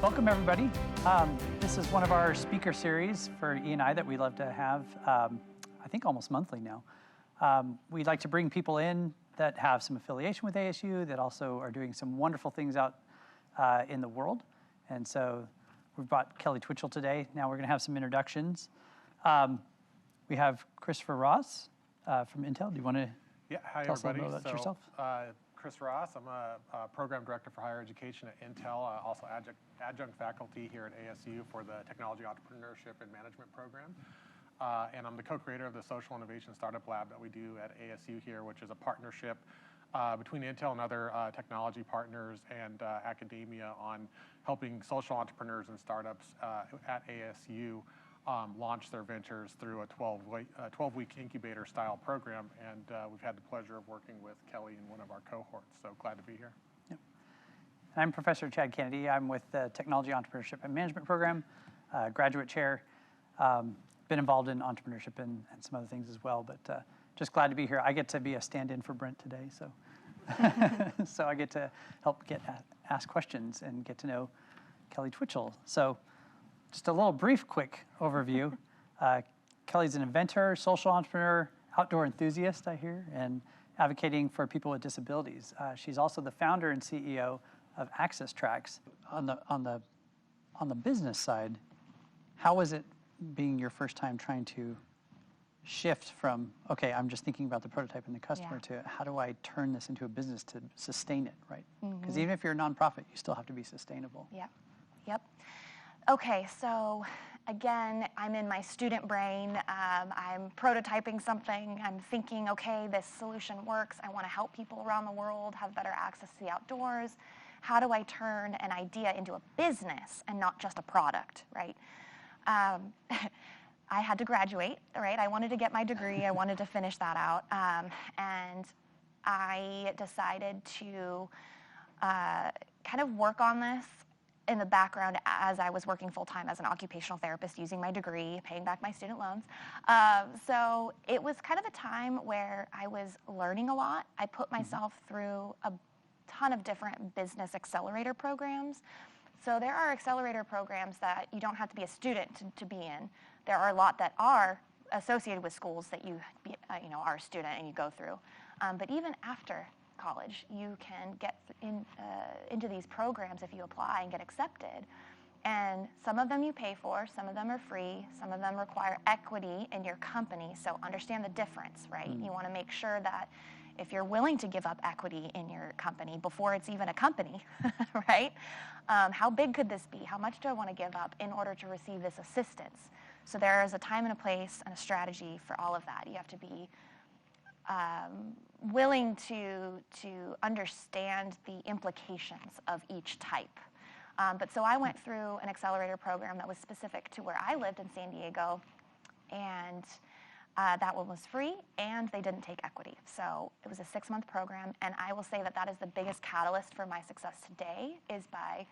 Welcome, everybody. This is one of our speaker series for E&I that we love to have, I think almost monthly now. We'd like to bring people in that have some affiliation with ASU, that also are doing some wonderful things out in the world. And so we've brought Kelly Twichel today. Now we're going to have some introductions. We have Christopher Ross from Intel. Do you want to Hi, tell us a everybody. little bit about yourself? Chris Ross. I'm a program director for higher education at Intel, also adjunct faculty here at ASU for the Technology Entrepreneurship and Management program. And I'm the co-creator of the Social Innovation Startup Lab that we do at ASU here, which is a partnership between Intel and other technology partners and academia on helping social entrepreneurs and startups at ASU launch their ventures through a 12-week incubator-style program, and we've had the pleasure of working with Kelly in one of our cohorts, so glad to be here. Yep. I'm Professor Chad Kennedy. I'm with the Technology Entrepreneurship and Management program, graduate chair. Been involved in entrepreneurship and some other things as well, but just glad to be here. I get to be a stand-in for Brent today, so so I get to help ask questions and get to know Kelly Twichel. So just a little brief, quick overview. Kelly's an inventor, social entrepreneur, outdoor enthusiast, I hear, and advocating for people with disabilities. She's also the founder and CEO of Access Tracks. On the business side, how was it being your first time trying to shift from, okay, I'm just thinking about the prototype and the customer, to how do I turn this into a business to sustain it, right? Because even if you're a nonprofit, you still have to be sustainable. Yep. Okay, so again, I'm in my student brain. I'm prototyping something. I'm thinking, okay, this solution works. I want to help people around the world have better access to the outdoors. How do I turn an idea into a business and not just a product, right? I had to graduate, right? I wanted to get my degree. I wanted to finish that out. And I decided to kind of work on this in the background as I was working full-time as an occupational therapist, using my degree, paying back my student loans. So it was kind of a time where I was learning a lot. I put myself through a ton of different business accelerator programs. So there are accelerator programs that you don't have to be a student to be in. There are a lot that are associated with schools that you are a student and you go through. But even after college, you can get into these programs if you apply and get accepted. And some of them you pay for, some of them are free, some of them require equity in your company. So understand the difference, right? You want to make sure that if you're willing to give up equity in your company before it's even a company, right? How big could this be? How much do I want to give up in order to receive this assistance? So there is a time and a place and a strategy for all of that. You have to be willing to understand the implications of each type. But so I went through an accelerator program that was specific to where I lived in San Diego, and that one was free, and they didn't take equity. So it was a 6-month program, and I will say that is the biggest catalyst for my success today, is by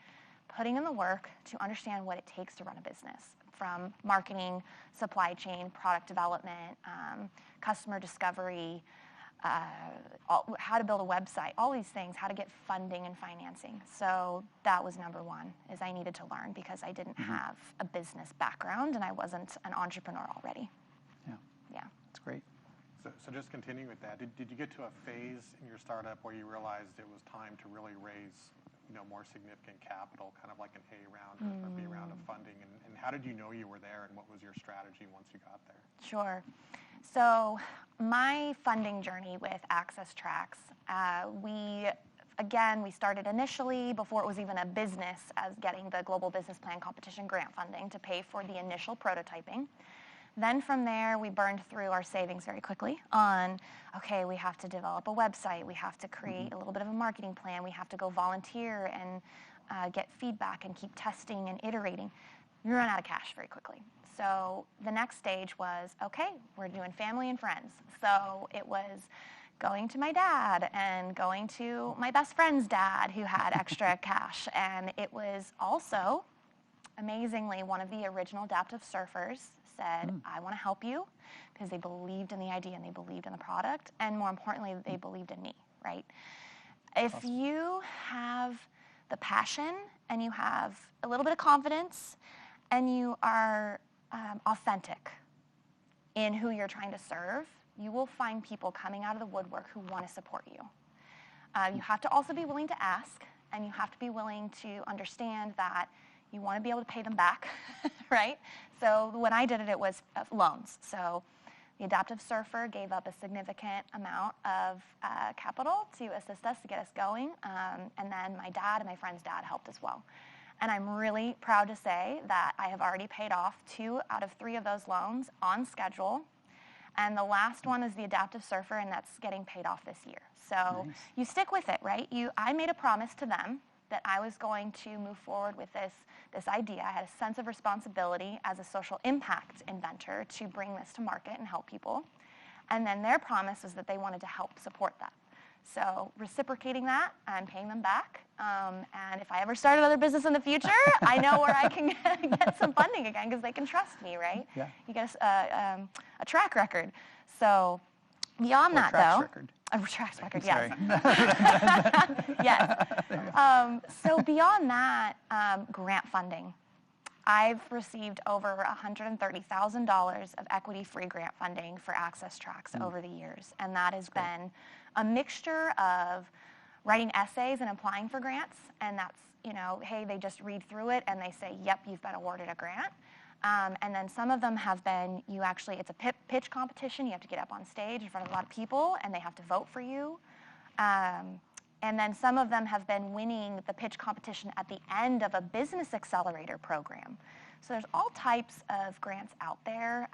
putting in the work to understand what it takes to run a business, from marketing, supply chain, product development, customer discovery, how to build a website, all these things, how to get funding and financing. So that was number one, is I needed to learn because I didn't have a business background and I wasn't an entrepreneur already. Yeah. That's great. So just continuing with that, did you get to a phase in your startup where you realized it was time to really raise more significant capital, kind of like an A round or B round of funding? And how did you know you were there, and what was your strategy once you got there? Sure. So my funding journey with Access Tracks, we started initially, before it was even a business, as getting the Global Business Plan Competition grant funding to pay for the initial prototyping. Then from there, we burned through our savings very quickly on, okay, we have to develop a website, we have to create a little bit of a marketing plan, we have to go volunteer and get feedback and keep testing and iterating. We run out of cash very quickly. So the next stage was, okay, we're doing family and friends. So it was going to my dad and going to my best friend's dad who had extra cash. And it was also, amazingly, one of the original adaptive surfers said, I want to help you, because they believed in the idea and they believed in the product. And more importantly, they believed in me, right? If you have the passion and you have a little bit of confidence and you are authentic in who you're trying to serve, you will find people coming out of the woodwork who want to support you. You have to also be willing to ask, and you have to be willing to understand that you want to be able to pay them back, right? So when I did it, it was loans. So the Adaptive Surfer gave up a significant amount of capital to assist us, to get us going. And then my dad and my friend's dad helped as well. And I'm really proud to say that I have already paid off 2 out of 3 of those loans on schedule. And the last one is the Adaptive Surfer, and that's getting paid off this year. So Nice. you stick with it, right? I made a promise to them that I was going to move forward with this idea. I had a sense of responsibility as a social impact inventor to bring this to market and help people. And then their promise was that they wanted to help support that. So reciprocating that, I'm paying them back. And if I ever start another business in the future, I know where I can get some funding again because they can trust me, right? Yeah. You get a track record. So beyond that, track though. record. A track record, Sorry. yes. Yes. So beyond that, grant funding. I've received over $130,000 of equity-free grant funding for Access Tracks over the years. And that has been a mixture of writing essays and applying for grants. And that's, hey, they just read through it and they say, yep, you've been awarded a grant. And then some of them have been, it's a pitch competition. You have to get up on stage in front of a lot of people and they have to vote for you. And then some of them have been winning the pitch competition at the end of a business accelerator program. So there's all types of grants out there.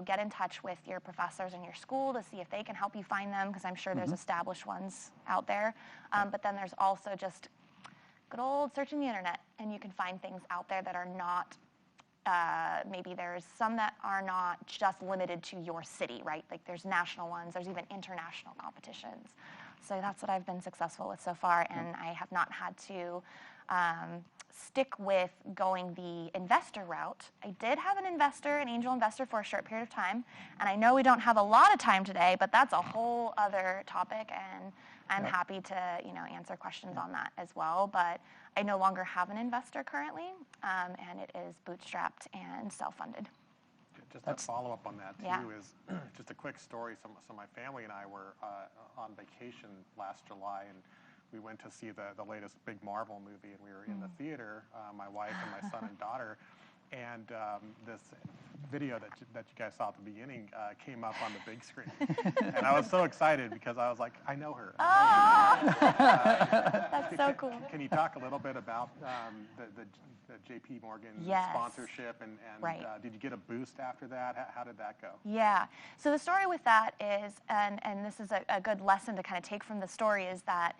Get in touch with your professors in your school to see if they can help you find them, because I'm sure there's established ones out there. But then there's also just good old searching the internet, and you can find things out there that are not, maybe there's some that are not just limited to your city, right? Like there's national ones, there's even international competitions. So that's what I've been successful with so far, and I have not had to stick with going the investor route. I did have an angel investor for a short period of time, and I know we don't have a lot of time today, but that's a whole other topic, and I'm happy to answer questions on that as well. But I no longer have an investor currently, and it is bootstrapped and self-funded. Just a follow-up on that, too, is just a quick story. So my family and I were on vacation last July, and we went to see the latest big Marvel movie, and we were in the theater, my wife and my son and daughter, and this video that you guys saw at the beginning came up on the big screen. And I was so excited because I was like, I know her. That's so cool. Can you talk a little bit about the JP Morgan sponsorship, and did you get a boost after that? How did that go? Yeah. So the story with that is, and this is a good lesson to kind of take from the story, is that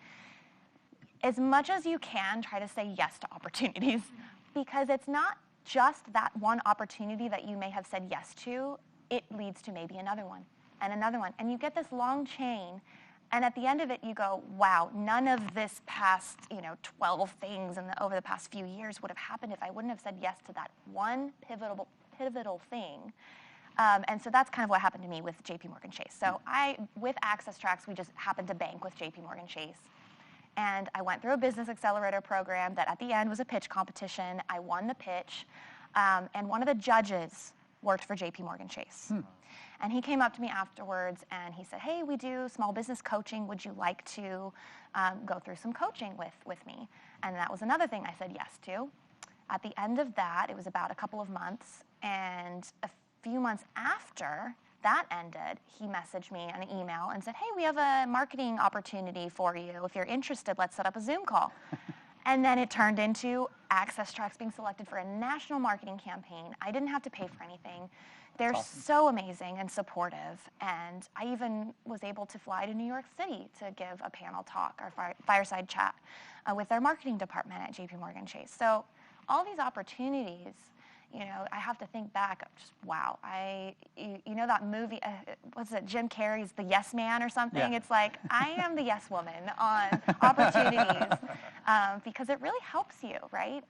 as much as you can, try to say yes to opportunities, because it's not just that one opportunity that you may have said yes to. It leads to maybe another one and another one. And you get this long chain. And at the end of it, you go, wow, none of this past, 12 things over the past few years would have happened if I wouldn't have said yes to that one pivotal thing. And so that's kind of what happened to me with JP Morgan Chase. So with Access Tracks, we just happened to bank with JP Morgan Chase. And I went through a business accelerator program that at the end was a pitch competition. I won the pitch. And one of the judges worked for JP Morgan Chase. And he came up to me afterwards and he said, hey, we do small business coaching. Would you like to go through some coaching with me? And that was another thing I said yes to. At the end of that, it was about a couple of months. And a few months after that ended, he messaged me an email and said, hey, we have a marketing opportunity for you. If you're interested, let's set up a Zoom call. And then it turned into Access Tracks being selected for a national marketing campaign. I didn't have to pay for anything. They're so amazing and supportive. And I even was able to fly to New York City to give a panel talk or fireside chat with their marketing department at JP Morgan Chase. So all these opportunities, I have to think back, just wow. That movie, what's it, Jim Carrey's The Yes Man or something? Yeah. It's like, I am the yes woman on opportunities because it really helps you, right?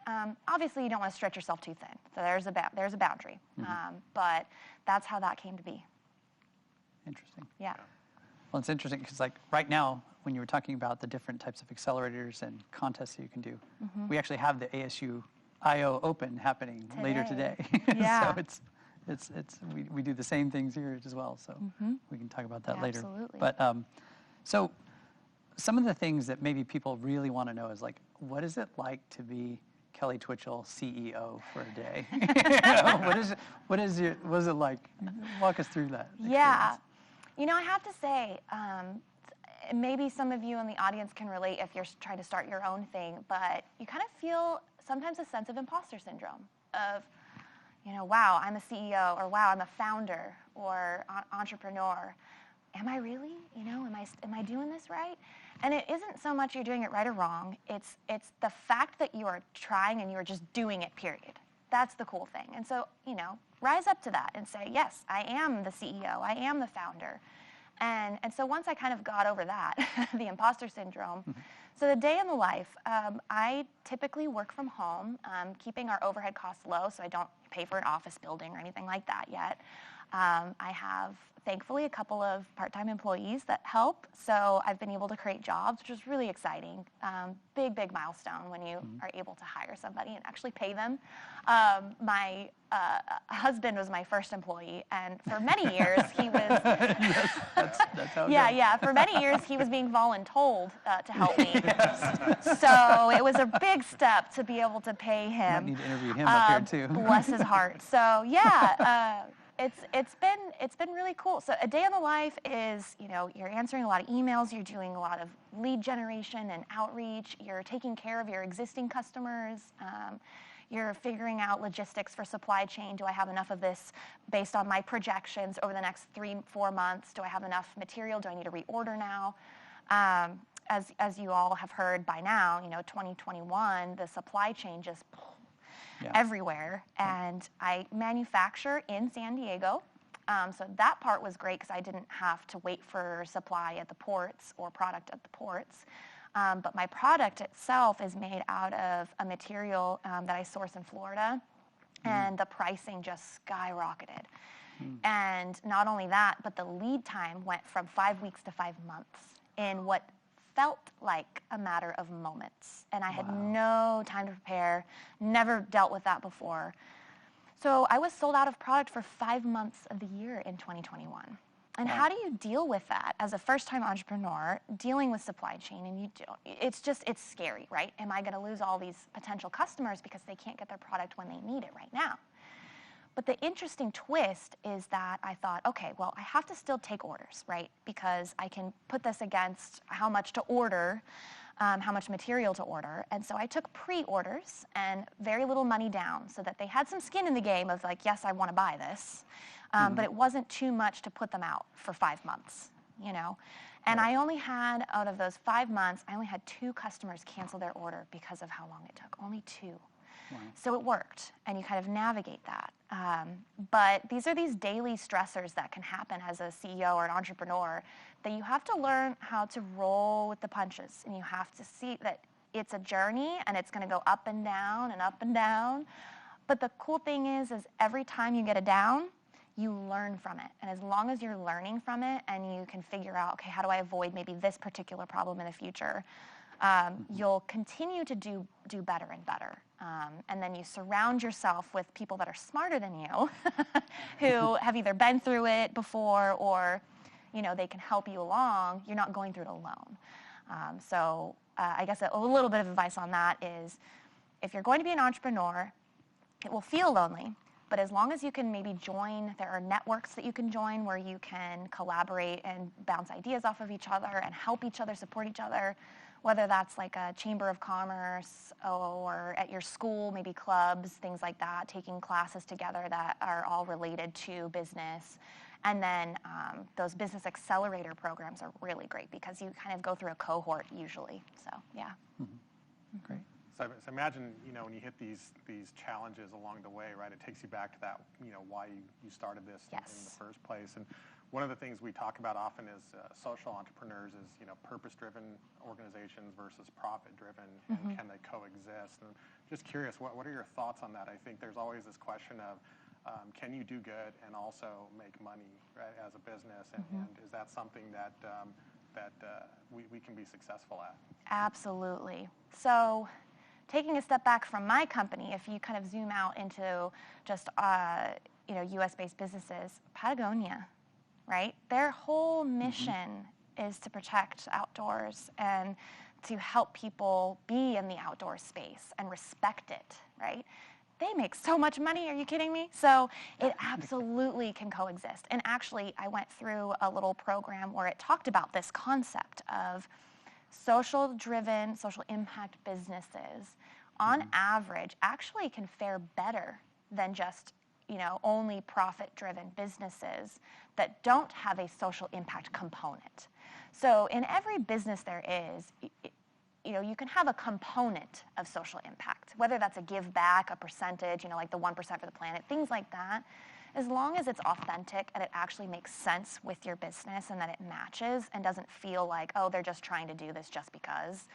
Obviously, you don't want to stretch yourself too thin. So there's a boundary. But that's how that came to be. Interesting. Yeah. Well, it's interesting because like right now, when you were talking about the different types of accelerators and contests that you can do, we actually have the ASU IO Open happening later today. Yeah. So we do the same things here as well. So we can talk about that later. Absolutely. But so some of the things that maybe people really want to know is like, what is it like to be Kelly Twichel, CEO for a day? What is it like? Walk us through that. Yeah. I have to say, maybe some of you in the audience can relate if you're trying to start your own thing, but you kind of feel sometimes a sense of imposter syndrome of, wow, I'm a CEO, or wow, I'm a founder or entrepreneur. Am I really? Am I doing this right? And it isn't so much you're doing it right or wrong. It's the fact that you are trying and you are just doing it, period. That's the cool thing. And so, rise up to that and say, yes, I am the CEO. I am the founder. And so once I kind of got over that, the imposter syndrome, so the day in the life, I typically work from home, keeping our overhead costs low so I don't pay for an office building or anything like that yet. I have, thankfully, a couple of part-time employees that help, so I've been able to create jobs, which is really exciting. Big milestone when you are able to hire somebody and actually pay them. My husband was my first employee, and for many years he was... Yes, that's how it goes. Yeah, for many years he was being voluntold to help me. So it was a big step to be able to pay him. Might need to interview him up here too. Bless his heart. So yeah, it's been really cool. So a day in the life is, you're answering a lot of emails, you're doing a lot of lead generation and outreach, you're taking care of your existing customers, you're figuring out logistics for supply chain. Do I have enough of this based on my projections over the next 3-4 months? Do I have enough material? Do I need to reorder now? As you all have heard by now, 2021, the supply chain just everywhere. And I manufacture in San Diego. So that part was great because I didn't have to wait for supply at the ports or product at the ports. But my product itself is made out of a material that I source in Florida, and the pricing just skyrocketed. And not only that, but the lead time went from 5 weeks to 5 months in what felt like a matter of moments. And I had no time to prepare, never dealt with that before. So I was sold out of product for 5 months of the year in 2021. And how do you deal with that as a first-time entrepreneur dealing with supply chain? And it's scary, right? Am I going to lose all these potential customers because they can't get their product when they need it right now? But the interesting twist is that I thought, okay, well, I have to still take orders, right? Because I can put this against how much to order, how much material to order. And so I took pre-orders and very little money down so that they had some skin in the game of like, yes, I want to buy this. But it wasn't too much to put them out for 5 months, And I only had, out of those 5 months, I only had 2 customers cancel their order because of how long it took, only 2. Wow. So it worked, and you kind of navigate that. But these are these daily stressors that can happen as a CEO or an entrepreneur that you have to learn how to roll with the punches, and you have to see that it's a journey, and it's going to go up and down and up and down. But the cool thing is every time you get a down, you learn from it. And as long as you're learning from it and you can figure out, okay, how do I avoid maybe this particular problem in the future, you'll continue to do better and better. And then you surround yourself with people that are smarter than you who have either been through it before or, they can help you along. You're not going through it alone. So I guess a little bit of advice on that is if you're going to be an entrepreneur, it will feel lonely. But as long as you can maybe join, there are networks that you can join where you can collaborate and bounce ideas off of each other and help each other, support each other, whether that's like a chamber of commerce or at your school, maybe clubs, things like that, taking classes together that are all related to business. And then those business accelerator programs are really great because you kind of go through a cohort usually. So, yeah. Great. So imagine, when you hit these challenges along the way, right, it takes you back to that, why you started this in the first place. And one of the things we talk about often is social entrepreneurs is, purpose-driven organizations versus profit-driven, and can they coexist? And just curious, what are your thoughts on that? I think there's always this question of, can you do good and also make money, right, as a business? And is that something that we can be successful at? Absolutely. So taking a step back from my company, if you kind of zoom out into just U.S.-based businesses, Patagonia, right? Their whole mission is to protect outdoors and to help people be in the outdoor space and respect it, right? They make so much money, are you kidding me? So it absolutely can coexist. And actually, I went through a little program where it talked about this concept of social-driven, social impact businesses, on average, actually can fare better than just only profit-driven businesses that don't have a social impact component. So in every business there is, you can have a component of social impact, whether that's a give back, a percentage, like the 1% for the planet, things like that. As long as it's authentic and it actually makes sense with your business and that it matches and doesn't feel like, oh, they're just trying to do this just because,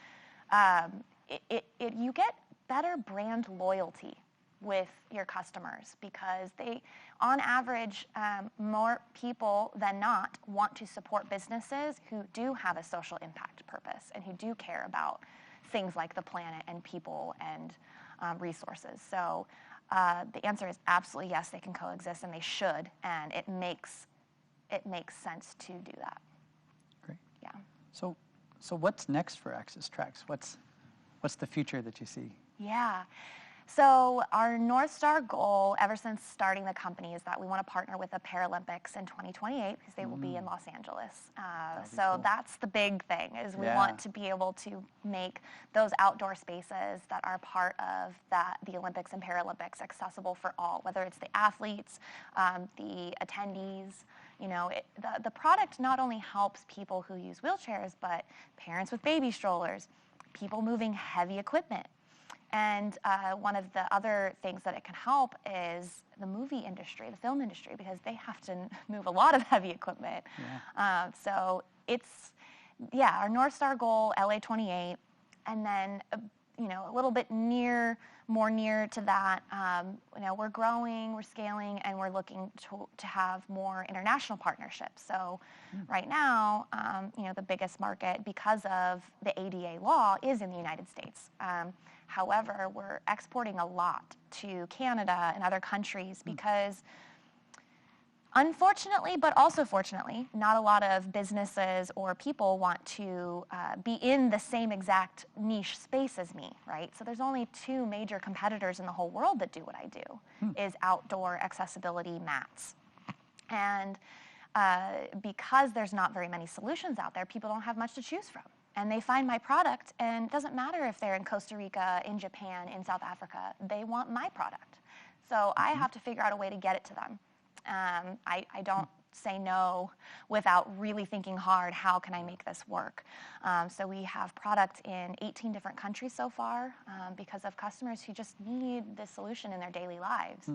you get better brand loyalty with your customers because they, on average, more people than not want to support businesses who do have a social impact purpose and who do care about things like the planet and people and resources. So the answer is absolutely yes, they can coexist and they should, and it makes sense to do that. Great. Yeah. So what's next for Axis Tracks? What's the future that you see? Yeah. So our North Star goal ever since starting the company is that we want to partner with the Paralympics in 2028 because they will be in Los Angeles. So cool. That's the big thing is we want to be able to make those outdoor spaces that are part of the Olympics and Paralympics accessible for all, whether it's the athletes, the attendees. The product not only helps people who use wheelchairs, but parents with baby strollers, people moving heavy equipment. And one of the other things that it can help is the movie industry, the film industry, because they have to move a lot of heavy equipment. Yeah. So it's, our North Star goal, LA 28, and then, a little bit more near to that, we're growing, we're scaling, and we're looking to have more international partnerships. So right now, the biggest market because of the ADA law is in the United States. However, we're exporting a lot to Canada and other countries because, unfortunately, but also fortunately, not a lot of businesses or people want to be in the same exact niche space as me, right? So there's only 2 major competitors in the whole world that do what I do, is outdoor accessibility mats. And because there's not very many solutions out there, people don't have much to choose from. And they find my product, and it doesn't matter if they're in Costa Rica, in Japan, in South Africa, they want my product. So I have to figure out a way to get it to them. I don't say no without really thinking hard, how can I make this work? So we have product in 18 different countries so far because of customers who just need this solution in their daily lives.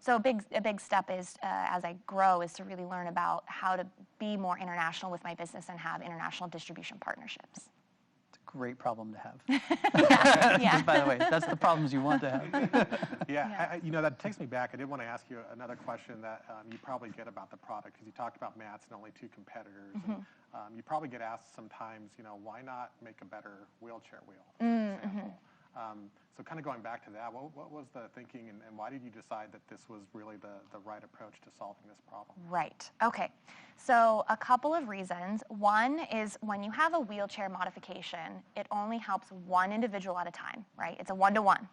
So a big step is, as I grow, is to really learn about how to be more international with my business and have international distribution partnerships. It's a great problem to have. Yeah. Just by the way, that's the problems you want to have. Yeah. That takes me back. I did want to ask you another question that you probably get about the product, because you talked about mats and only 2 competitors. And, you probably get asked sometimes, why not make a better wheelchair wheel, for example? So kind of going back to that, what was the thinking, and why did you decide that this was really the right approach to solving this problem? Right. Okay. So a couple of reasons. One is when you have a wheelchair modification, it only helps one individual at a time, right? It's a 1-to-1.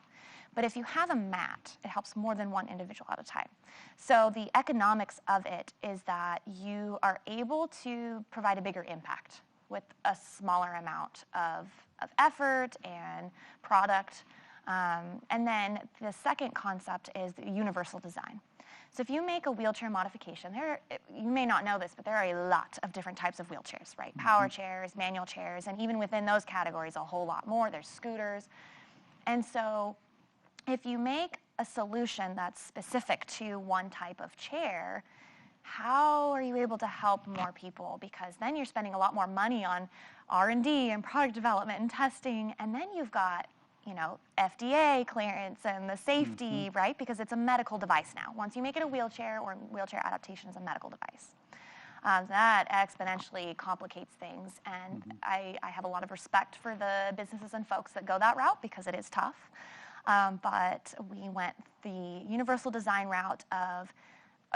But if you have a mat, it helps more than one individual at a time. So the economics of it is that you are able to provide a bigger impact with a smaller amount of effort and product. And then the second concept is the universal design. So if you make a wheelchair modification, you may not know this, but there are a lot of different types of wheelchairs, right? Power chairs, manual chairs, and even within those categories, a whole lot more. There's scooters. And so if you make a solution that's specific to one type of chair, how are you able to help more people? Because then you're spending a lot more money on R&D and product development and testing, and then you've got FDA clearance and the safety, right? Because it's a medical device now. Once you make it a wheelchair, or wheelchair adaptation is a medical device. That exponentially complicates things, and I have a lot of respect for the businesses and folks that go that route because it is tough. But we went the universal design route of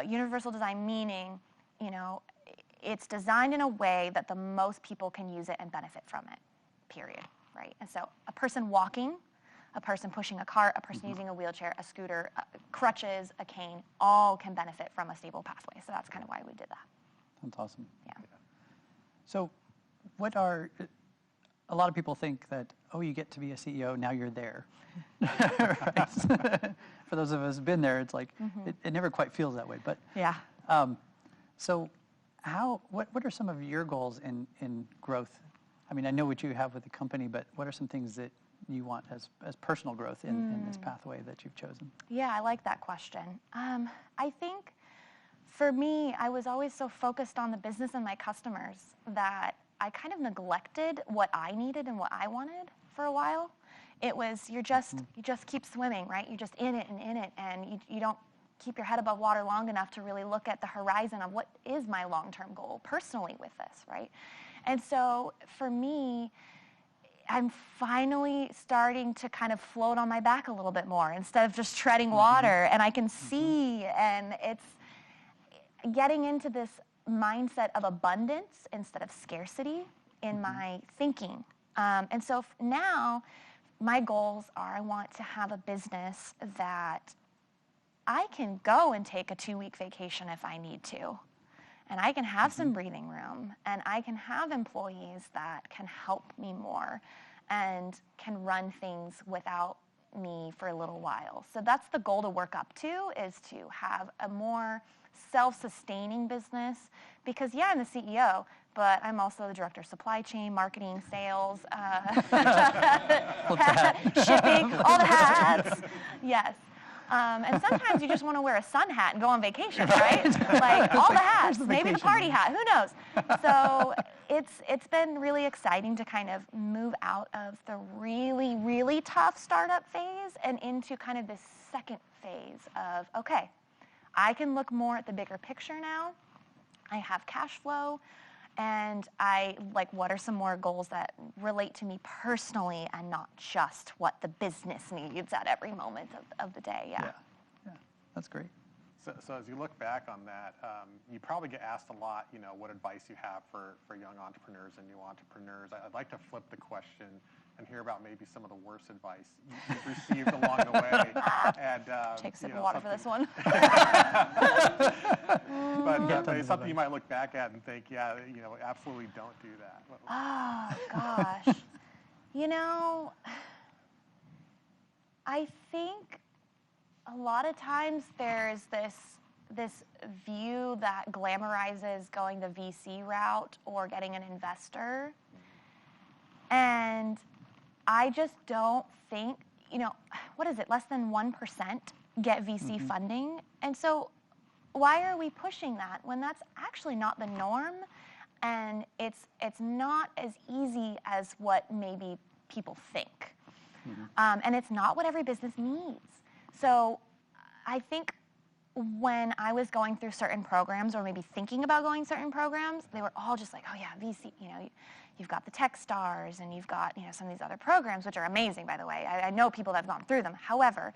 universal design, meaning, it's designed in a way that the most people can use it and benefit from it, period, right? And so a person walking, a person pushing a cart, a person using a wheelchair, a scooter, crutches, a cane, all can benefit from a stable pathway. So that's kind of why we did that. That's awesome. Yeah. So a lot of people think that, you get to be a CEO, now you're there. Right? For those of us who've been there, it's like, it never quite feels that way. But Yeah. So what are some of your goals in growth? I mean, I know what you have with the company, but what are some things that you want as personal growth in this pathway that you've chosen? Yeah, I like that question. I think for me, I was always so focused on the business and my customers that I kind of neglected what I needed and what I wanted for a while. It was, you just keep swimming, right? You're just in it, and you don't keep your head above water long enough to really look at the horizon of what is my long-term goal personally with this, right? And so for me, I'm finally starting to kind of float on my back a little bit more instead of just treading water, and I can see, and it's getting into this mindset of abundance instead of scarcity in my thinking. And so now my goals are, I want to have a business that I can go and take a 2-week vacation if I need to. And I can have some breathing room, and I can have employees that can help me more and can run things without me for a little while. So that's the goal to work up to, is to have a more self-sustaining business, because I'm the CEO, but I'm also the director of supply chain, marketing, sales, shipping, all the hats. Yes. And sometimes you just want to wear a sun hat and go on vacation, right? Like all the hats, maybe the party hat, who knows? So it's been really exciting to kind of move out of the really, really tough startup phase and into kind of this second phase of, okay, I can look more at the bigger picture now. I have cash flow, and what are some more goals that relate to me personally and not just what the business needs at every moment of the day. Yeah, that's great. So as you look back on that, you probably get asked a lot, what advice you have for young entrepreneurs and new entrepreneurs. I'd like to flip the question and hear about maybe some of the worst advice you've received along the way. And take a sip of water for this one. But something you might look back at and think, absolutely don't do that. Oh gosh, I think a lot of times there's this view that glamorizes going the VC route or getting an investor, and I just don't think, what is it, less than 1% get VC funding, and so why are we pushing that when that's actually not the norm, and it's not as easy as what maybe people think, and it's not what every business needs. So I think when I was going through certain programs or maybe thinking about going certain programs, they were all just like, oh yeah, VC, you've got the TechStars and you've got, some of these other programs, which are amazing, by the way. I know people that have gone through them. However,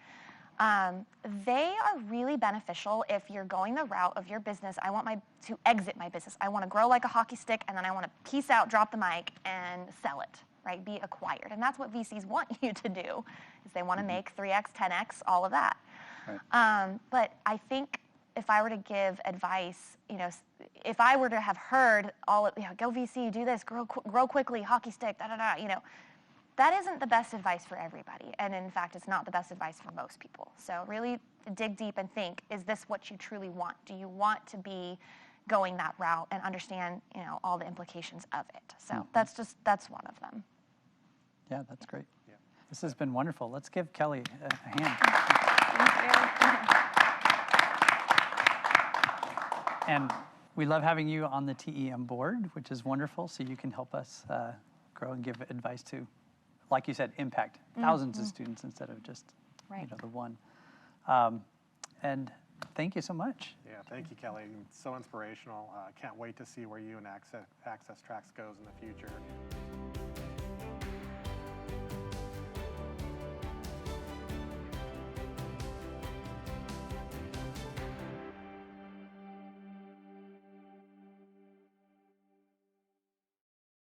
they are really beneficial if you're going the route of your business. I want to exit my business. I want to grow like a hockey stick, and then I want to peace out, drop the mic, and sell it, right? Be acquired. And that's what VCs want you to do, is they want to make 3x, 10x, all of that. Right. But I think if I were to give advice, if I were to have heard go VC, do this, grow quickly, hockey stick, that isn't the best advice for everybody. And in fact, it's not the best advice for most people. So really dig deep and think, is this what you truly want? Do you want to be going that route and understand, all the implications of it? So that's one of them. Yeah, that's great. Yeah. This has been wonderful. Let's give Kelly a hand. And we love having you on the TEM board, which is wonderful, so you can help us grow and give advice to like you said, impact thousands of students instead of just Right. the one. And thank you so much. Yeah, thank you, Kelly. It's so inspirational. Can't wait to see where you and Access Tracks goes in the future.